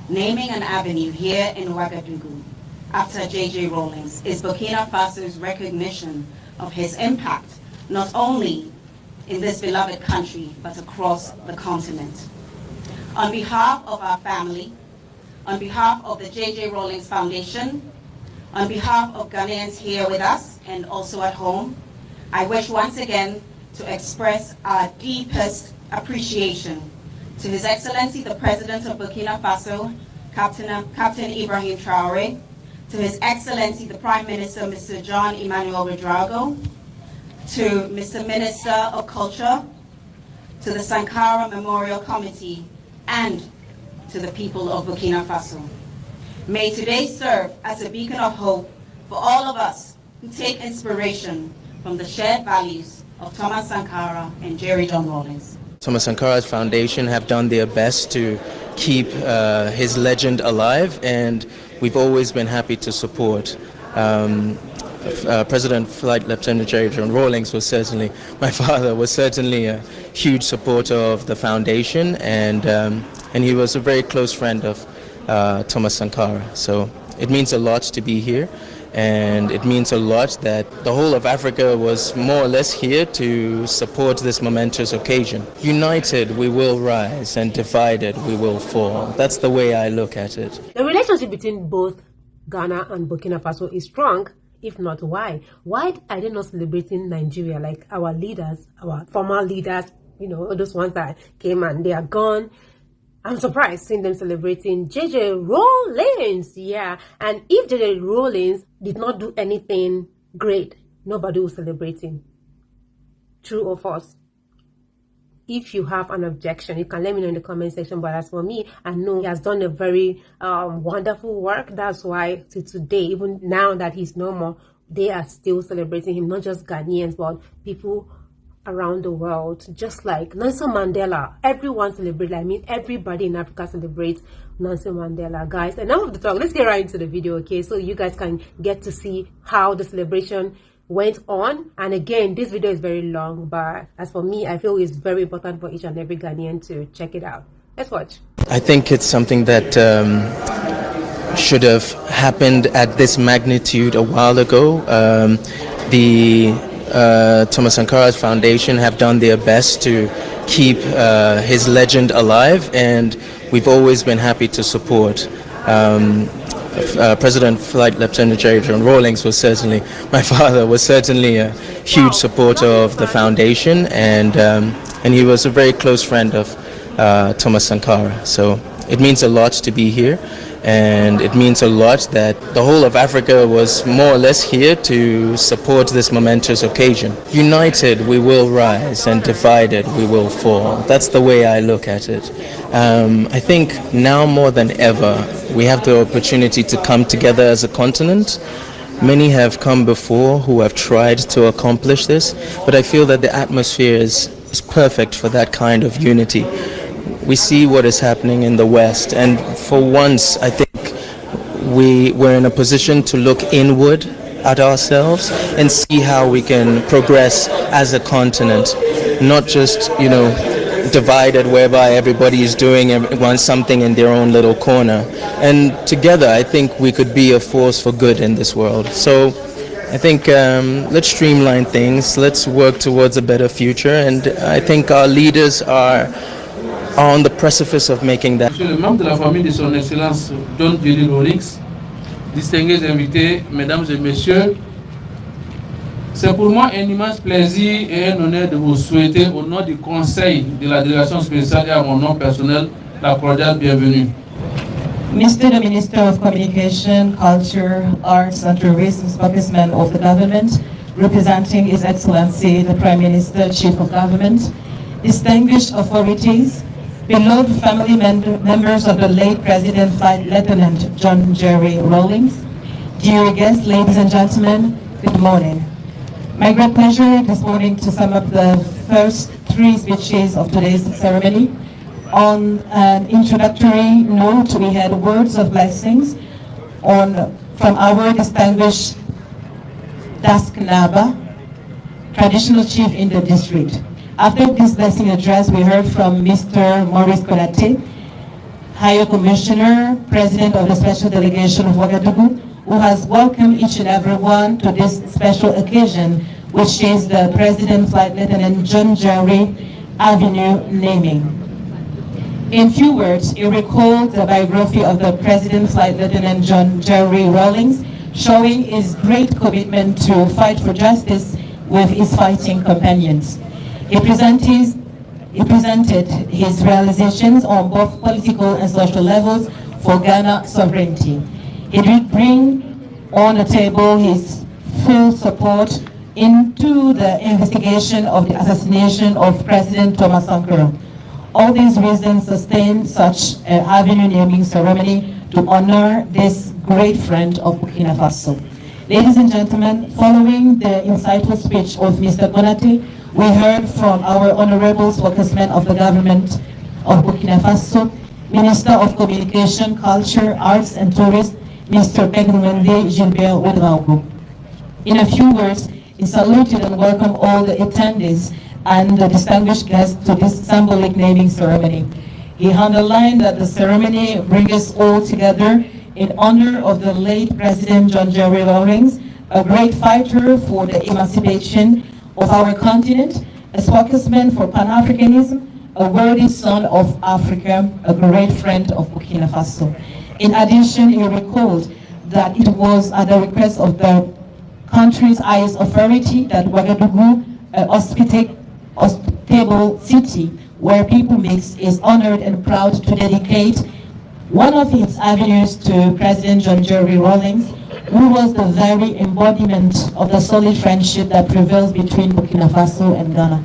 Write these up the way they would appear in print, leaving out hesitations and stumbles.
naming an avenue here in Ouagadougou after J.J. Rawlings is Burkina Faso's recognition of his impact, not only in this beloved country, but across the continent. On behalf of our family, on behalf of the J.J. Rawlings Foundation, on behalf of Ghanaians here with us and also at home, I wish once again to express our deepest appreciation to His Excellency the President of Burkina Faso, Captain Ibrahim Traore, to His Excellency the Prime Minister, Mr. John Emmanuel Ouedraogo, to Mr. Minister of Culture, to the Sankara Memorial Committee, and to the people of Burkina Faso. May today serve as a beacon of hope for all of us who take inspiration from the shared values of Thomas Sankara and Jerry John Rawlings. Thomas Sankara's foundation have done their best to keep his legend alive, and we've always been happy to support. President Flight Lieutenant Jerry John Rawlings was certainly, my father was certainly a huge supporter of the foundation, and he was a very close friend of Thomas Sankara. So it means a lot to be here, and it means a lot that the whole of Africa was more or less here to support this momentous occasion. United we will rise, and divided we will fall. That's the way I look at it. The relationship between both Ghana and Burkina Faso is strong. If not, why? Why are they not celebrating Nigeria like our leaders, our former leaders, you know, those ones that came and they are gone? I'm surprised seeing them celebrating J.J. Rawlings, yeah. And if J.J. Rawlings did not do anything great, nobody will celebrate him. True or false? If you have an objection, you can let me know in the comment section. But as for me, I know he has done a very wonderful work. That's why to today, even now that he's no more, they are still celebrating him. Not just Ghanaians, but people around the world, just like Nelson Mandela. Everyone celebrates. I mean, everybody in Africa celebrates Nelson Mandela. Guys, enough of the talk. Let's get right into the video, okay? So you guys can get to see how the celebration went on. And again, this video is very long, but as for me, I feel it's very important for each and every Ghanaian to check it out. Let's watch. I think it's something that should have happened at this magnitude a while ago. Thomas Sankara's foundation have done their best to keep his legend alive, and we've always been happy to support. President Flight Lieutenant Jerry John Rawlings was certainly, my father was certainly a huge supporter of the foundation, and he was a very close friend of Thomas Sankara. So it means a lot to be here, and it means a lot that the whole of Africa was more or less here to support this momentous occasion. United we will rise, and divided we will fall. That's the way I look at it. I think now more than ever we have the opportunity to come together as a continent. Many have come before who have tried to accomplish this, but I feel that the atmosphere is perfect for that kind of unity. We see what is happening in the West, and for once I think we're in a position to look inward at ourselves and see how we can progress as a continent, not just, you know, divided whereby everybody is doing something in their own little corner. And together I think we could be a force for good in this world. So I think let's streamline things, let's work towards a better future, and I think our leaders are on the precipice of making that. Monsieur le membre de la famille de son Excellence John J.J. Rawlings, distingués invités, mesdames et messieurs, c'est pour moi un immense plaisir et un honneur de vous souhaiter au nom du Conseil de la délégation spéciale et à mon nom personnel la cordiale bienvenue. Mr. the Minister of Communication, Culture, Arts and Tourism, spokesman of the government, representing His Excellency the Prime Minister, Chief of Government, distinguished authorities, beloved family members of the late President Flight Lieutenant John Jerry Rawlings, dear guests, ladies and gentlemen, good morning. My great pleasure this morning to sum up the first three speeches of today's ceremony. On an introductory note, we had words of blessings from our distinguished Dasknaba, traditional chief in the district. After this blessing address, we heard from Mr. Maurice Konate, High Commissioner, President of the Special Delegation of Ouagadougou, who has welcomed each and every one to this special occasion, which is the President Flight Lieutenant John Jerry Avenue naming. In few words, he recalled the biography of the President Flight Lieutenant John Jerry Rawlings, showing his great commitment to fight for justice with his fighting companions. He presented his realizations on both political and social levels for Ghana sovereignty. He did bring on the table his full support into the investigation of the assassination of President Thomas Sankara. All these reasons sustain such an avenue naming ceremony to honor this great friend of Burkina Faso. Ladies and gentlemen, following the insightful speech of Mr. Bonate, we heard from our honorable spokesman of the government of Burkina Faso, Minister of Communication, Culture, Arts and Tourism, Mr. Begumende Gilbert Ouedraogo. In a few words, he saluted and welcomed all the attendees and the distinguished guests to this symbolic naming ceremony. He underlined that the ceremony brings us all together in honor of the late President John Jerry Rawlings, a great fighter for the emancipation of our continent, a spokesman for Pan-Africanism, a worthy son of Africa, a great friend of Burkina Faso. In addition, he recalled that it was at the request of the country's highest authority that Ouagadougou, a hospitable city where people mix, is honored and proud to dedicate one of its avenues to President John Jerry Rawlings, who was the very embodiment of the solid friendship that prevails between Burkina Faso and Ghana.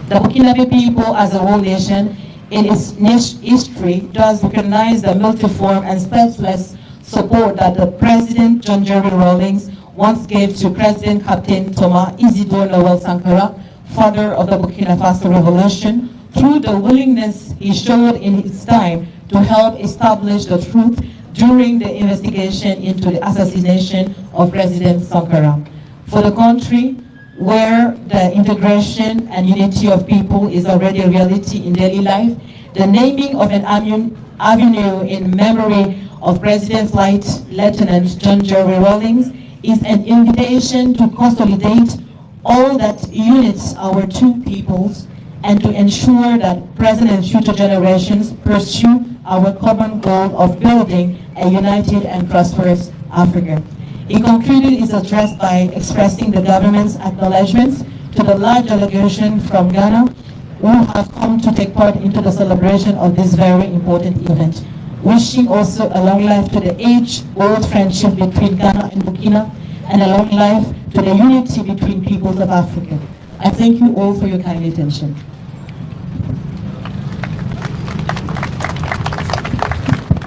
The Burkinabe people as a whole nation in its history does recognize the multiform and selfless support that the President John Jerry Rawlings once gave to President Captain Thomas Isidore Lowell Sankara, father of the Burkina Faso Revolution, through the willingness he showed in his time to help establish the truth during the investigation into the assassination of President Sankara. For the country, where the integration and unity of people is already a reality in daily life, the naming of an avenue in memory of President Flight Lieutenant John Jerry Rawlings is an invitation to consolidate all that unites our two peoples and to ensure that present and future generations pursue our common goal of building a united and prosperous Africa. He concluded his address by expressing the government's acknowledgements to the large delegation from Ghana who have come to take part into the celebration of this very important event, wishing also a long life to the age-old friendship between Ghana and Burkina, and a long life to the unity between peoples of Africa. I thank you all for your kind attention.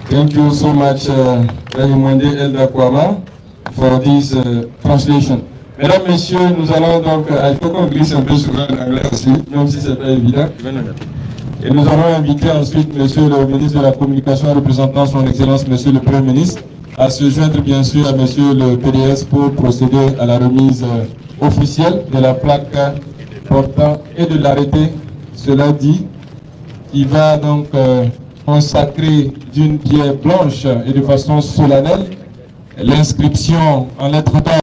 Thank you so much, Begumende Elda Kwama, for this translation. Mesdames, Messieurs, nous allons donc, il faut qu'on glisse un peu sur l'anglais aussi, même si ce n'est pas évident. Et nous allons inviter ensuite Monsieur le ministre de la Communication, représentant son Excellence Monsieur le Premier ministre, à se joindre bien sûr à Monsieur le PDS pour procéder à la remise officielle de la plaque portant et de l'arrêté. Cela dit, il va donc consacrer d'une pierre blanche et de façon solennelle l'inscription en lettres d'or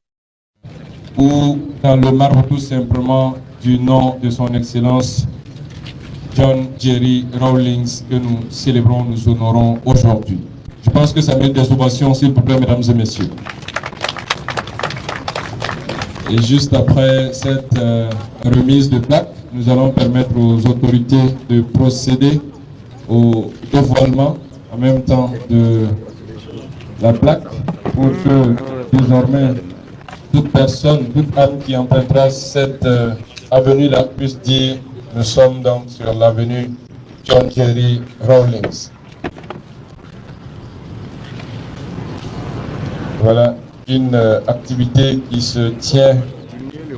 ou dans le marbre tout simplement du nom de son Excellence John Jerry Rawlings que nous célébrons, nous honorons aujourd'hui. Je pense que ça mérite des ovations, s'il vous plaît, mesdames et messieurs. Et juste après cette remise de plaque, nous allons permettre aux autorités de procéder au dévoilement en même temps de la plaque pour que désormais toute personne, toute âme qui empruntera cette avenue-là puisse dire nous sommes donc sur l'avenue John Jerry Rawlings. Voilà une activité qui se tient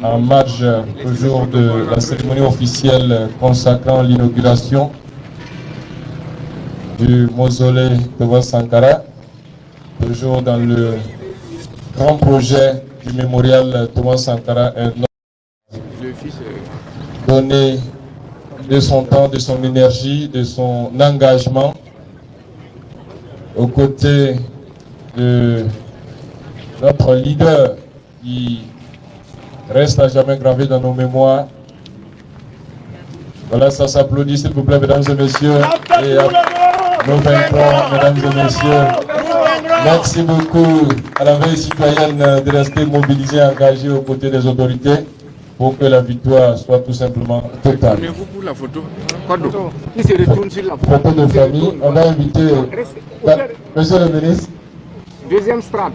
en marge toujours de la cérémonie officielle consacrant l'inauguration du mausolée de Sankara, toujours dans le grand projet du mémorial Thomas Sankara, un homme donné de son temps, de son énergie, de son engagement aux côtés de notre leader qui reste à jamais gravé dans nos mémoires. Voilà, ça s'applaudit s'il vous plaît, mesdames et messieurs. Et à nos 23, mesdames et messieurs. Merci beaucoup à la veille citoyenne de rester mobilisée, engagée aux côtés des autorités pour que la victoire soit tout simplement totale. Pour la photo. Photo de famille, on a invité monsieur le ministre. Deuxième strade.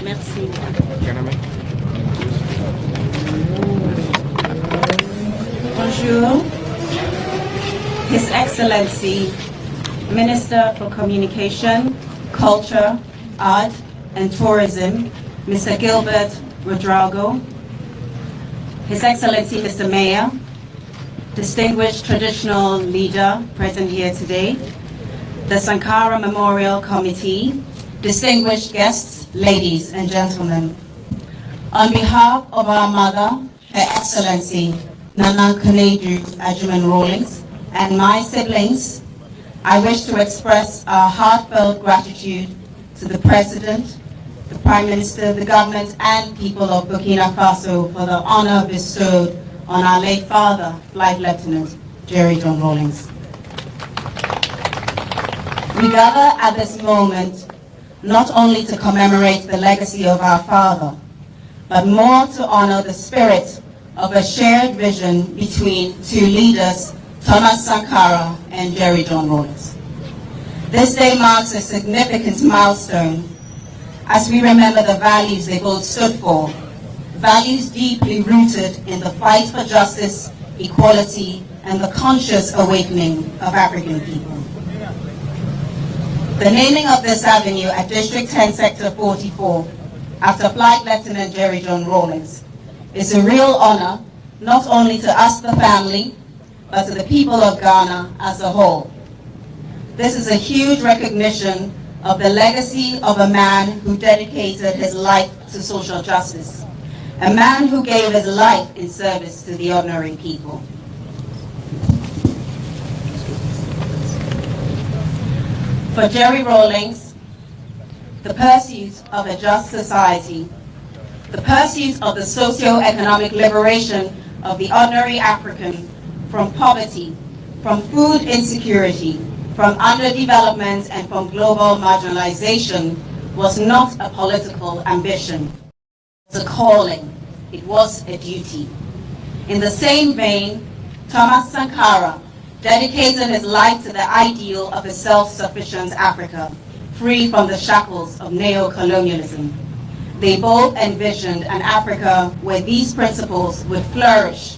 Merci. Bonjour. His Excellency, Minister for Communication, Culture, Art and Tourism, Mr. Gilbert Rodrigo, His Excellency, Mr. Mayor, distinguished traditional leader present here today, the Sankara Memorial Committee, distinguished guests, ladies and gentlemen. On behalf of our mother, Her Excellency, Nana Kaneju Ajuman Rawlings, and my siblings, I wish to express our heartfelt gratitude to the President, the Prime Minister, the government, and people of Burkina Faso for the honor bestowed on our late father, Flight Lieutenant Jerry John Rawlings. We gather at this moment not only to commemorate the legacy of our father, but more to honor the spirit of a shared vision between two leaders, Thomas Sankara and Jerry John Rawlings. This day marks a significant milestone as we remember the values they both stood for, values deeply rooted in the fight for justice, equality, and the conscious awakening of African people. The naming of this avenue at District 10, Sector 44, after Flight Lieutenant Jerry John Rawlings, is a real honor, not only to us, the family, but to the people of Ghana as a whole. This is a huge recognition of the legacy of a man who dedicated his life to social justice, a man who gave his life in service to the ordinary people. For Jerry Rawlings, the pursuit of a just society, the pursuit of the socio-economic liberation of the ordinary African from poverty, from food insecurity, from underdevelopment, and from global marginalization was not a political ambition. It was a calling. It was a duty. In the same vein, Thomas Sankara dedicated his life to the ideal of a self-sufficient Africa, free from the shackles of neo-colonialism. They both envisioned an Africa where these principles would flourish,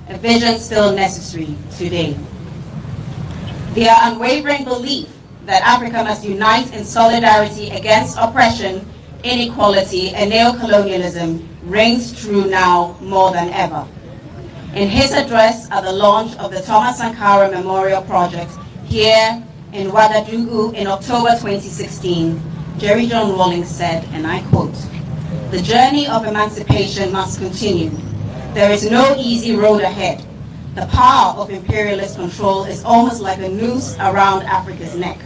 a vision still necessary today. Their unwavering belief that Africa must unite in solidarity against oppression, inequality, and neo-colonialism rings true now more than ever. In his address at the launch of the Thomas Sankara Memorial Project here in Ouagadougou in October 2016, Jerry John Rawlings said, and I quote, "The journey of emancipation must continue. There is no easy road ahead. The power of imperialist control is almost like a noose around Africa's neck.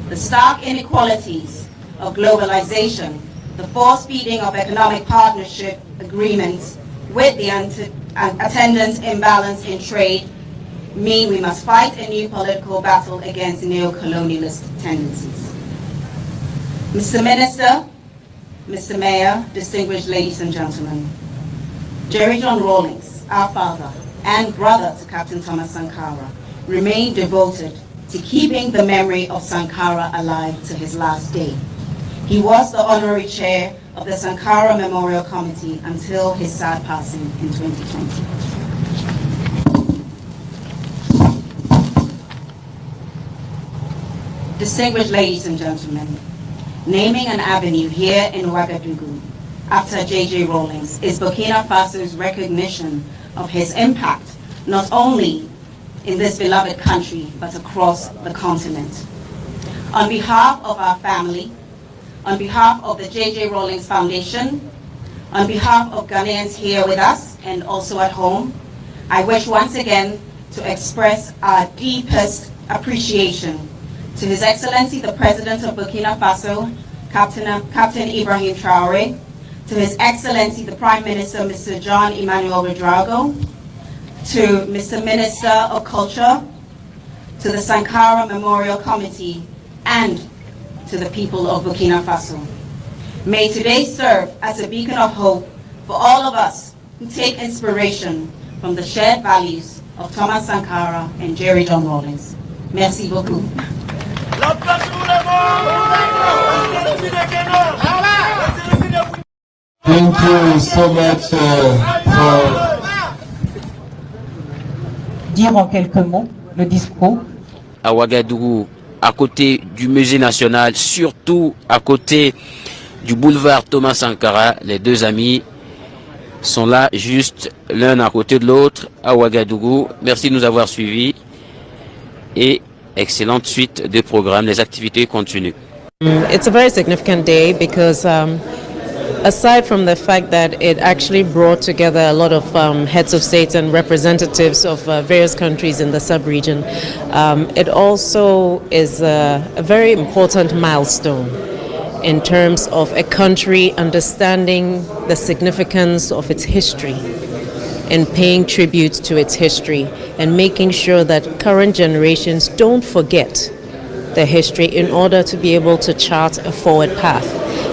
The stark inequalities of globalization, the force feeding of economic partnership agreements with the attendant imbalance in trade mean we must fight a new political battle against neo-colonialist tendencies." Mr. Minister, Mr. Mayor, distinguished ladies and gentlemen, Jerry John Rawlings, our father and brother to Captain Thomas Sankara, remained devoted to keeping the memory of Sankara alive to his last day. He was the honorary chair of the Sankara Memorial Committee until his sad passing in 2020. Distinguished ladies and gentlemen, naming an avenue here in Ouagadougou after J.J. Rawlings is Burkina Faso's recognition of his impact, not only in this beloved country, but across the continent. On behalf of our family, on behalf of the J.J. Rawlings Foundation, on behalf of Ghanaians here with us and also at home, I wish once again to express our deepest appreciation to His Excellency the President of Burkina Faso, Captain Ibrahim Traore, to His Excellency the Prime Minister, Mr. John Emmanuel Ouedraogo, to Mr. Minister of Culture, to the Sankara Memorial Committee, and to the people of Burkina Faso. May today serve as a beacon of hope for all of us who take inspiration from the shared values of Thomas Sankara and Jerry John Rawlings. Merci beaucoup. Thank you so much for Dire en quelques mots le discours. À Ouagadougou, à côté du musée national, surtout à côté du boulevard Thomas Sankara, les deux amis sont là juste l'un à côté de l'autre à Ouagadougou. Merci de nous avoir suivis et excellente suite de programmes. Les activités continuent. It's a very significant day because aside from the fact that it actually brought together a lot of heads of states and representatives of various countries in the sub-region, it also is a very important milestone in terms of a country understanding the significance of its history and paying tribute to its history and making sure that current generations don't forget the history in order to be able to chart a forward path.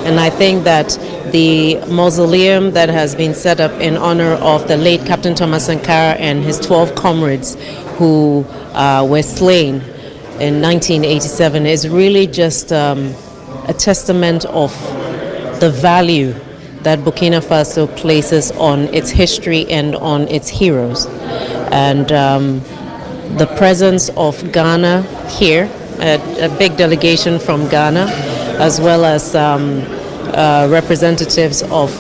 And I think that the mausoleum that has been set up in honor of the late Captain Thomas Sankara and his 12 comrades who were slain in 1987 is really just a testament of the value that Burkina Faso places on its history and on its heroes. And the presence of Ghana here, a big delegation from Ghana, as well as representatives of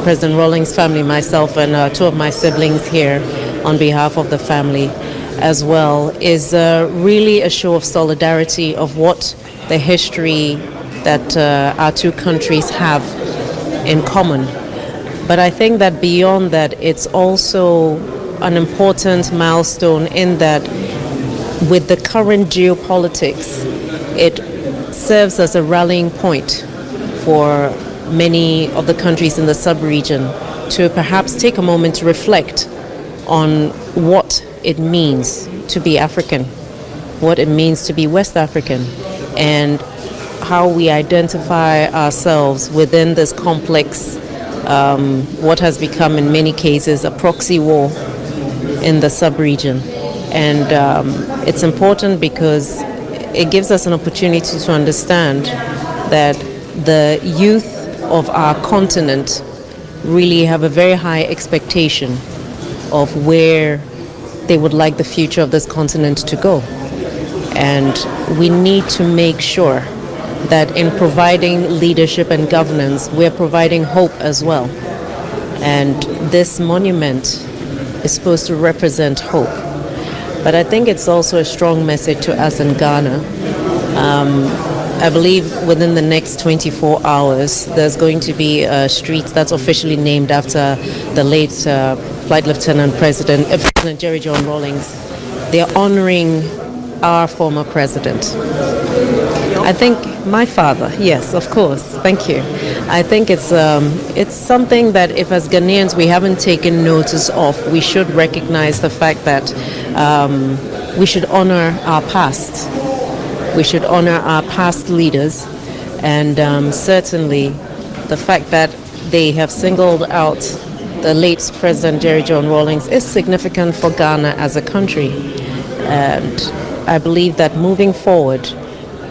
President Rawlings' family, myself and two of my siblings here on behalf of the family as well, is really a show of solidarity of what the history that our two countries have in common. But I think that beyond that, it's also an important milestone in that with the current geopolitics, it serves as a rallying point for many of the countries in the sub-region to perhaps take a moment to reflect on what it means to be African, what it means to be West African, and how we identify ourselves within this complex, what has become in many cases a proxy war in the sub-region. And it's important because it gives us an opportunity to understand that the youth of our continent really have a very high expectation of where they would like the future of this continent to go. And we need to make sure that in providing leadership and governance, we're providing hope as well. And this monument is supposed to represent hope. But I think it's also a strong message to us in Ghana. I believe within the next 24 hours, there's going to be a street that's officially named after the late Flight Lieutenant President Jerry John Rawlings. They're honoring our former president. I think my father, yes, of course, thank you. I think it's something that if as Ghanaians we haven't taken notice of, we should recognize the fact that we should honor our past. We should honor our past leaders, and certainly the fact that they have singled out the late President Jerry John Rawlings is significant for Ghana as a country. And I believe that moving forward,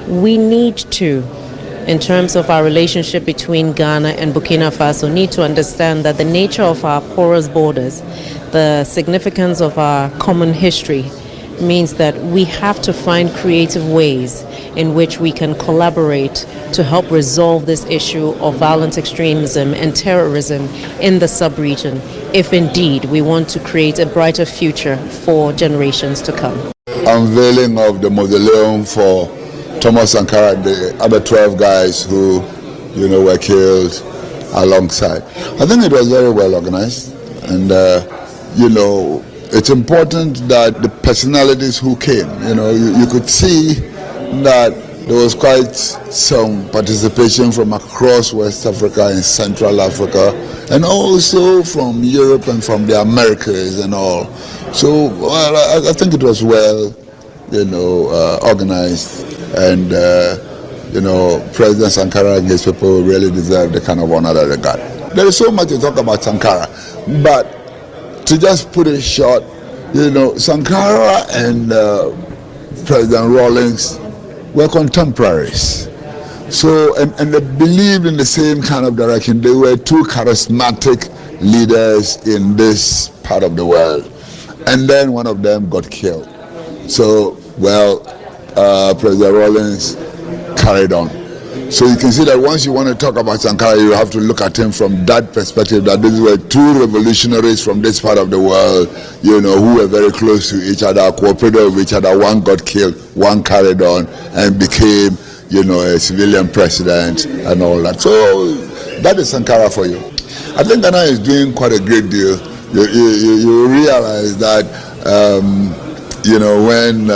we need to, in terms of our relationship between Ghana and Burkina Faso, need to understand that the nature of our porous borders, the significance of our common history, means that we have to find creative ways in which we can collaborate to help resolve this issue of violent extremism and terrorism in the sub-region, if indeed we want to create a brighter future for generations to come. Unveiling of the mausoleum for Thomas Sankara and the other 12 guys who, were killed alongside. I think it was very well organized, and it's important that the personalities who came, you could see that there was quite some participation from across West Africa and Central Africa, and also from Europe and from the Americas and all. So I think it was well, organized, and President Sankara and his people really deserve the kind of honor that they got. There is so much to talk about Sankara, but to just put it short, Sankara and President Rawlings were contemporaries. So, and they believed in the same kind of direction. They were two charismatic leaders in this part of the world. And then one of them got killed. So, President Rawlings carried on. So you can see that once you want to talk about Sankara, you have to look at him from that perspective, that these were two revolutionaries from this part of the world, who were very close to each other, cooperated with each other. One got killed, one carried on and became, a civilian president and all that. So that is Sankara for you. I think Ghana is doing quite a great deal. You realize that, when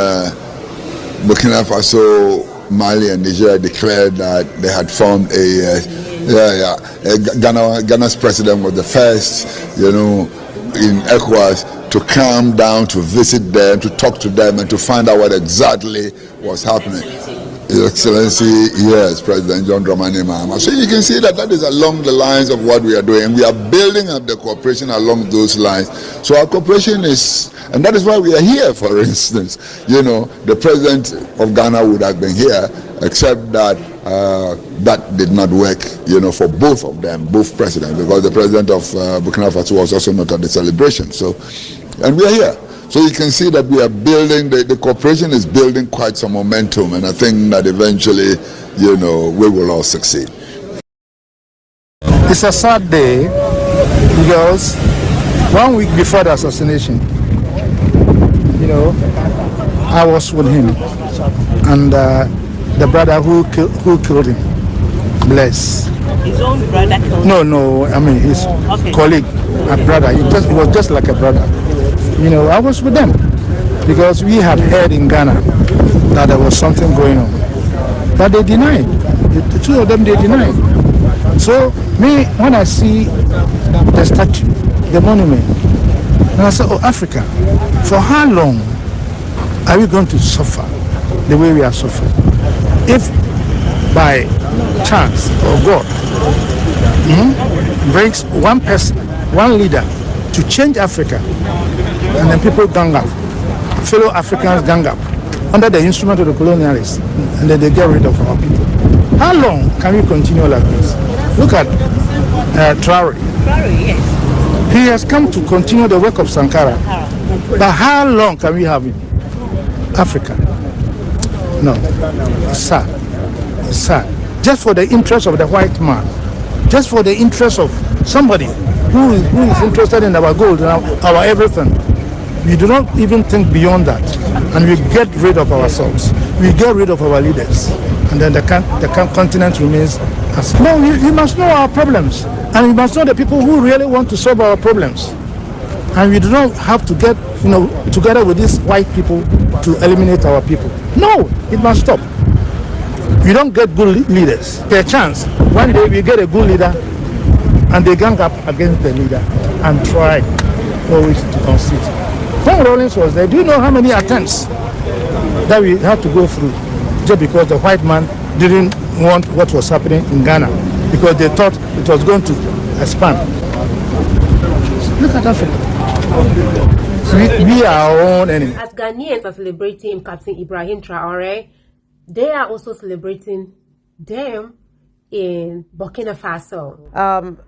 Burkina Faso, Mali and Nigeria declared that they had formed Ghana's president was the first, in ECOWAS to come down to visit them, to talk to them, and to find out what exactly was happening. His Excellency, yes, President John Dramani Mahama. So you can see that is along the lines of what we are doing. We are building up the cooperation along those lines. So our cooperation is, and that is why we are here, for instance. The President of Ghana would have been here, except that that did not work, for both of them, both presidents, because the President of Burkina Faso was also not at the celebration. So, and we are here. So you can see that we are building, the cooperation is building quite some momentum, and I think that eventually, we will all succeed. It's a sad day because 1 week before the assassination, I was with him and the brother who killed him, Bless. His own brother killed him? No, I mean his colleague, my brother. He was just like a brother. I was with them because we had heard in Ghana that there was something going on. But they denied. The two of them, they denied. So me, when I see the statue, the monument, and I say, oh, Africa, for how long are we going to suffer the way we are suffering? If by chance or God brings one person, one leader to change Africa, and then people gang up, fellow Africans gang up under the instrument of the colonialists, and then they get rid of our people. How long can we continue like this? Look at Traore. Yes. He has come to continue the work of Sankara. But how long can we have him? Africa. No. It's sad. It's sad. Just for the interest of the white man. Just for the interest of somebody who is interested in our gold and our everything. We do not even think beyond that, and we get rid of ourselves. We get rid of our leaders, and then the continent remains as. No, we must know our problems, and we must know the people who really want to solve our problems. And we do not have to get, together with these white people to eliminate our people. No, it must stop. We don't get good leaders. Per chance, one day we get a good leader, and they gang up against the leader and try always to unseat. When Rawlings was there, do you know how many attempts that we had to go through just because the white man didn't want what was happening in Ghana, because they thought it was going to expand. Africa. We are our own enemy. As Ghanaians are celebrating Captain Ibrahim Traore, they are also celebrating them in Burkina Faso.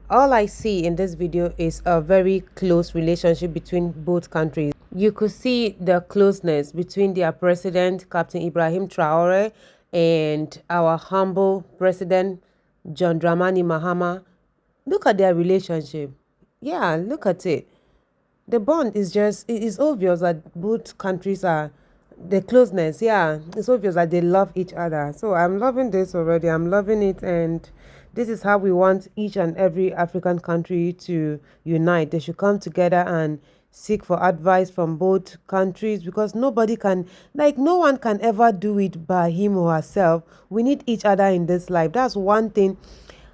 All I see in this video is a very close relationship between both countries. You could see the closeness between their president, Captain Ibrahim Traore, and our humble president, John Dramani Mahama. Look at their relationship. Yeah, look at it. The bond is just, it is obvious that both countries are, the closeness, yeah, it's obvious that they love each other. So I'm loving this already. I'm loving it, and this is how we want each and every African country to unite. They should come together and seek for advice from both countries, because nobody can, like, no one can ever do it by him or herself. We need each other in this life. That's one thing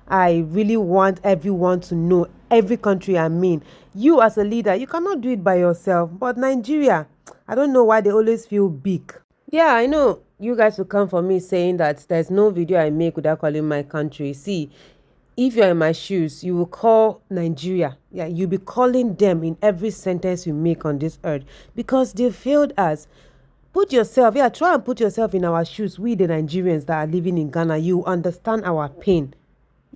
I really want everyone to know. Every country, I mean, you as a leader, you cannot do it by yourself. But Nigeria, I don't know why they always feel big. Yeah, I know you guys will come for me saying that there's no video I make without calling my country. See, if you're in my shoes, you will call Nigeria. Yeah, you'll be calling them in every sentence you make on this earth, because they failed us. Put yourself, yeah, try and put yourself in our shoes. We, the Nigerians that are living in Ghana, you understand our pain.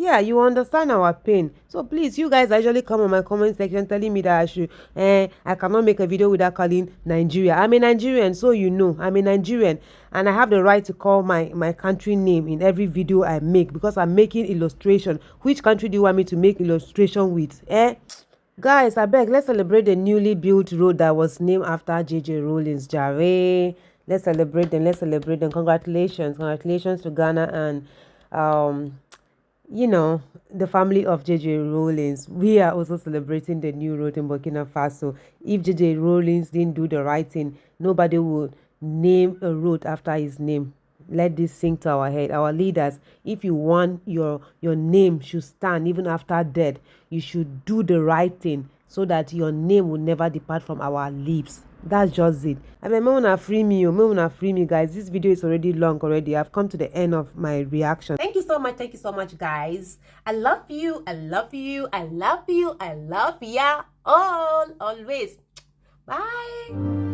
Yeah, you understand our pain. So please, you guys actually come on my comment section telling me that I should, I cannot make a video without calling Nigeria. I'm a Nigerian, so you know, I'm a Nigerian. And I have the right to call my country name in every video I make, because I'm making illustration. Which country do you want me to make illustration with? Guys, I beg, let's celebrate the newly built road that was named after JJ Rawlings. Jare. Let's celebrate them, let's celebrate them. Congratulations. Congratulations to Ghana and you know, the family of JJ Rawlings. We are also celebrating the new road in Burkina Faso. If JJ Rawlings didn't do the right thing, nobody would name a road after his name. Let this sink to our head. Our leaders, if you want your name should stand even after death, you should do the right thing so that your name will never depart from our lips. That's just it. I mean, free me, guys. This video is already long already. I've come to the end of my reaction. Thank you so much, guys. I love you. I love you. I love you. I love ya all, always. Bye.